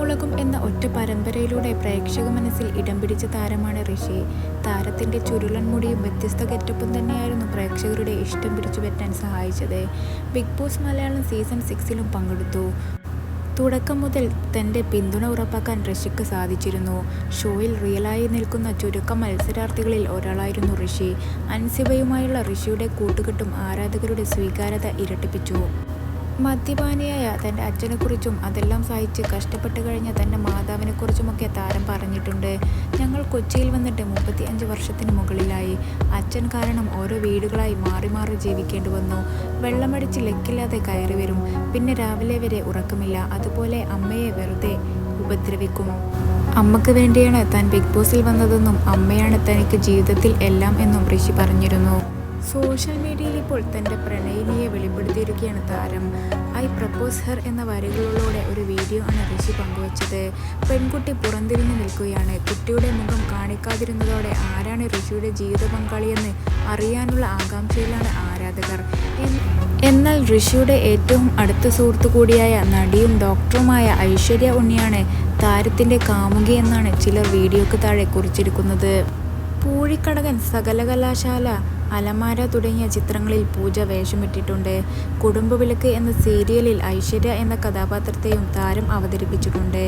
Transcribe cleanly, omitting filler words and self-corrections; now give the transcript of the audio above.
കുരുമുളകും എന്ന ഒറ്റ പരമ്പരയിലൂടെ പ്രേക്ഷക മനസ്സിൽ ഇടം പിടിച്ച താരമാണ് ഋഷി. താരത്തിന്റെ ചുരുളൻ മുടിയും വ്യത്യസ്ത ഗെറ്റപ്പും തന്നെയായിരുന്നു പ്രേക്ഷകരുടെ ഇഷ്ടം പിടിച്ചുപറ്റാൻ സഹായിച്ചത്. ബിഗ് ബോസ് മലയാളം സീസൺ 6ലും പങ്കെടുത്തു. തുടക്കം മുതൽ തന്റെ പിന്തുണ ഉറപ്പാക്കാൻ ഋഷിക്ക് സാധിച്ചിരുന്നു. ഷോയിൽ റിയലായി നിൽക്കുന്ന ചുരുക്കം മത്സരാർത്ഥികളിൽ ഒരാളായിരുന്നു ഋഷി. അൻസിബയുമായുള്ള ഋഷിയുടെ കൂട്ടുകെട്ടും ആരാധകരുടെ സ്വീകാര്യത ഇരട്ടിപ്പിച്ചു. മദ്യപാനിയായ തൻ്റെ അച്ഛനെക്കുറിച്ചും അതെല്ലാം സഹിച്ച് കഷ്ടപ്പെട്ട് കഴിഞ്ഞ തൻ്റെ മാതാവിനെക്കുറിച്ചുമൊക്കെ താരം പറഞ്ഞിട്ടുണ്ട്. ഞങ്ങൾ കൊച്ചിയിൽ വന്നിട്ട് 35 വർഷത്തിന് മുകളിലായി. അച്ഛൻ കാരണം ഓരോ വീടുകളായി മാറി മാറി ജീവിക്കേണ്ടി വന്നു. വെള്ളമടിച്ച് ലക്കില്ലാതെ കയറി വരും. പിന്നെ രാവിലെ വരെ ഉറക്കമില്ല. അതുപോലെ അമ്മയെ വെറുതെ ഉപദ്രവിക്കും. അമ്മക്ക് വേണ്ടിയാണ് താൻ ബിഗ് ബോസിൽ വന്നതെന്നും അമ്മയാണ് തനിക്ക് ജീവിതത്തിൽ എല്ലാം എന്നും ഋഷി പറഞ്ഞിരുന്നു. സോഷ്യൽ മീഡിയയിൽ ഇപ്പോൾ തൻ്റെ പ്രണയിനിയെ വെളിപ്പെടുത്തിയിരിക്കുകയാണ് താരം. ഐ പ്രപ്പോസ് ഹെർ എന്ന വരികളിലൂടെ ഒരു വീഡിയോ ആണ് ഋഷി പങ്കുവച്ചത്. പെൺകുട്ടി പുറംതിരിഞ്ഞു നിൽക്കുകയാണ്. കുട്ടിയുടെ മുഖം കാണിക്കാതിരുന്നതോടെ ആരാണ് ഋഷിയുടെ ജീവിത പങ്കാളിയെന്ന് അറിയാനുള്ള ആകാംക്ഷയിലാണ് ആരാധകർ. എന്നാൽ ഋഷിയുടെ ഏറ്റവും അടുത്ത സുഹൃത്തു കൂടിയായ നടിയും ഡോക്ടറുമായ ഐശ്വര്യ ഉണ്ണിയാണ് താരത്തിൻ്റെ കാമുകി എന്നാണ് ചിലർ വീഡിയോക്ക് താഴെ കുറിച്ചിരിക്കുന്നത്. പൂഴിക്കടകൻ, സകലകലാശാല, അലമാര തുടങ്ങിയ ചിത്രങ്ങളിൽ പൂജ വേഷമിട്ടിട്ടുണ്ട്. കുടുംബവിളക്ക് എന്ന സീരിയലിൽ ഐശ്വര്യ എന്ന കഥാപാത്രത്തെയും താരം അവതരിപ്പിച്ചിട്ടുണ്ട്.